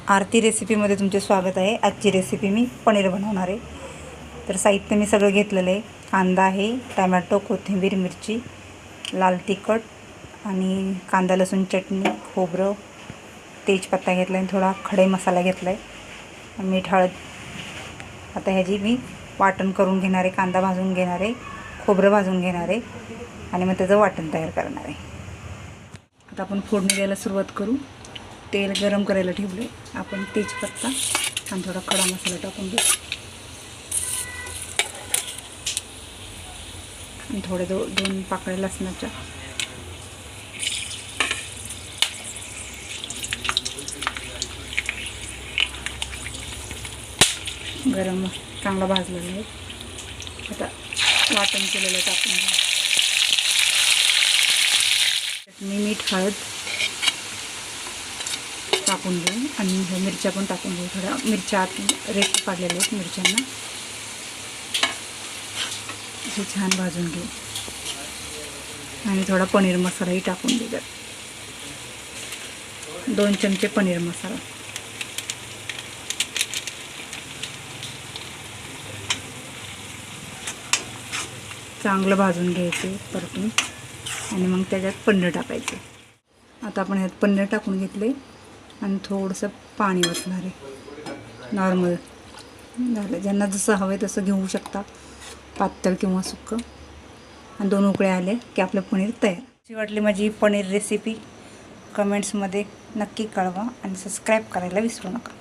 आरती रेसिपीमध्ये तुमचे स्वागत आहे। आजची रेसिपी मी पनीर बनवणार आहे। तर साहित्य मी सगळं घेतलेलं आहे। कांदा आहे, टोमॅटो, कोथिंबीर, मिरची, लाल तिखट आणि कांदा लसूण चटणी, खोबरं, तेजपत्ता घेतला आणि थोडा खडे मसाला घेतला आहे, मीठ, हळद। आता ह्याची मी वाटण करून घेणार आहे। कांदा भाजून घेणार आहे, खोबरं भाजून घेणार आहे आणि मग त्याचं वाटण तयार करणार आहे। आता आपण फोडणी द्यायला सुरुवात करू। तेल गरम करायला ठेवले। आपण तेजपत्ता आणि थोडा खडा मसाला टाकून घेऊ आणि थोडे दोन पाकळ्या लसणाच्या, गरम चांगला भाजलेला आहे। आता वाटण केलेलं टाकून घेऊ। चटणी, मीठ, हळद टाकून घेऊ आणि मिरच्या पण टाकून घेऊ। थोड्या मिरच्या रेट काढलेले आहेत मिरच्यांना, हे छान भाजून घेऊ आणि थोडा पनीर मसालाही टाकून देऊ। 2 चमचे पनीर मसाला, चांगलं भाजून घ्यायचे परतून आणि मग त्याच्यात पनीर टाकायचे। आता आपण ह्यात पनीर टाकून घेतले आणि थोडंसं पाणी ओतणार आहे। नॉर्मल झालं, ज्यांना जसं हवं आहे तसं घेऊ शकता, पातळ किंवा सुक्कं। आणि 2 उकळे आले की आपलं पनीर तयार। कशी वाटली माझी पनीर रेसिपी कमेंट्समध्ये नक्की कळवा आणि सबस्क्राईब करायला विसरू नका।